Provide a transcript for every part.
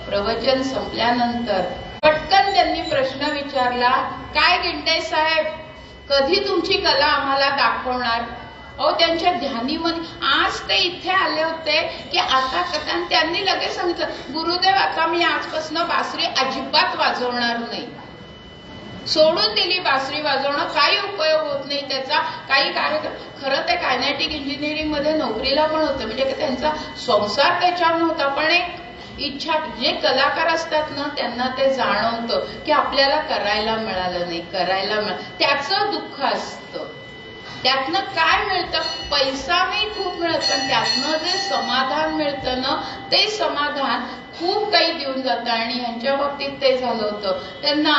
प्रवचन संपल्यानंतर पटकन त्यांनी प्रश्न विचारला, काय गिंडे साहेब, कधी तुमची कला आम्हाला दाखवणार? अहो, त्यांच्या ध्यानीमध्ये आज ते इथे आले होते की आता त्यांनी लगेच सांगितलं, गुरुदेव आता मी आजपासून बासरी अजिबात वाजवणार नाही. सोडून दिली बासरी वाजवणं, काही उपयोग होत नाही त्याचा. काही कार्यक्रम, खरं ते कायनेटिक इंजिनिअरिंग मध्ये नोकरीला पण होते, म्हणजे त्यांचा संसार त्याच्यावर नव्हता, पण एक इच्छा, जे कलाकार असतात ना त्यांना ते जाणवतं की आपल्याला करायला मिळालं नाही, त्याचं दुःख असतं. त्यातनं काय मिळतं? पैसा नाही खूप मिळत, पण त्यातनं जे समाधान मिळतं ना, ते समाधान खूप काही देऊन जातं. आणि यांच्या बाबतीत ते झालं होतं, त्यांना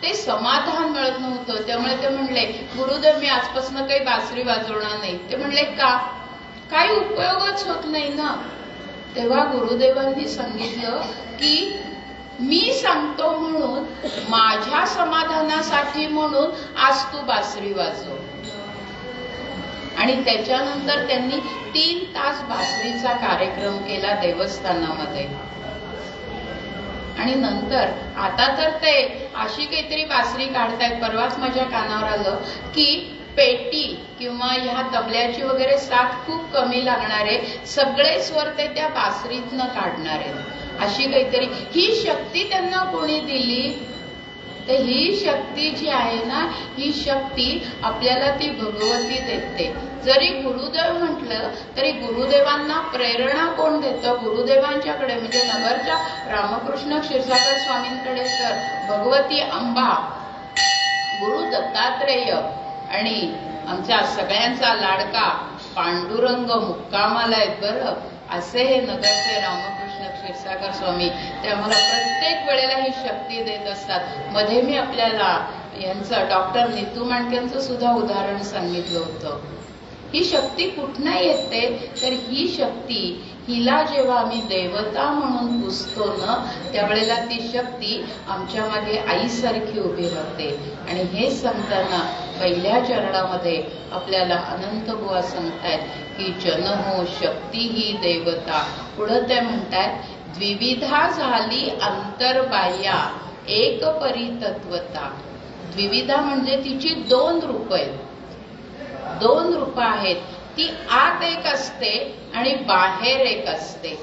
ते समाधान मिळत नव्हतं. त्यामुळे ते म्हणले, गुरुदेव मी आजपासून काही बासरी वाजवणार नाही. ते म्हणले, का? काही उपयोगच होत नाही ना. तेव्हा गुरुदेवांनी सांगितलं की मी सांगतो म्हणून, माझ्या समाधानासाठी म्हणून आज तू बासरी वाजव. आणि त्याच्यानंतर त्यांनी 3 तास बासरीचा कार्यक्रम केला देवस्थानामध्ये. आणि नंतर आता तर ते अशी काहीतरी बासरी काढतायत. परवाच माझ्या कानावर आलं की पेटी किंवा ह्या तबल्याची वगैरे साथ खूप कमी लागणारे सगळे स्वर ते त्या बासरीतनं काढणारे. अशी काहीतरी ही शक्ती त्यांना कोणी दिली? तर ही शक्ती जी आहे ना, ही शक्ती आपल्याला ती भगवती देते. जरी गुरुदेव म्हटलं तरी गुरुदेवांना प्रेरणा कोण देतं? गुरुदेवांच्याकडे, म्हणजे नगरच्या रामकृष्ण क्षीरसागर स्वामींकडे तर भगवती अंबा, गुरु दत्तात्रेय आणि आमच्या सगळ्यांचा लाडका पांडुरंग मुक्कामाला आहेत बरं. असे हे नगरचे रामकृष्ण क्षीरसागर स्वामी ते आम्हाला प्रत्येक वेळेला ही शक्ती देत असतात. मध्ये मी आपल्याला यांचं डॉक्टर नीतू मांडकेंचं सुद्धा उदाहरण सांगितलं होतं. ही शक्ती कुठनं येते? तर ही शक्ती, हिला जेव्हा आम्ही देवता म्हणून पुजतो ना, त्यावेळेला ती शक्ती आमच्या मागे आईसारखी उभी राहते. आणि हे सांगताना पहिल्या चरणामध्ये आपल्याला अनंत बुवा सांगतायत की जन हो शक्ती ही देवता. पुढं ते म्हणतायत, द्विविधा झाली अंतर्बाह्या एक परितत्वता. द्विविधा म्हणजे तिची 2 रूप आहेत. 2 रूप आहेत. ती आत एक असते आणि बाहेर एक असते.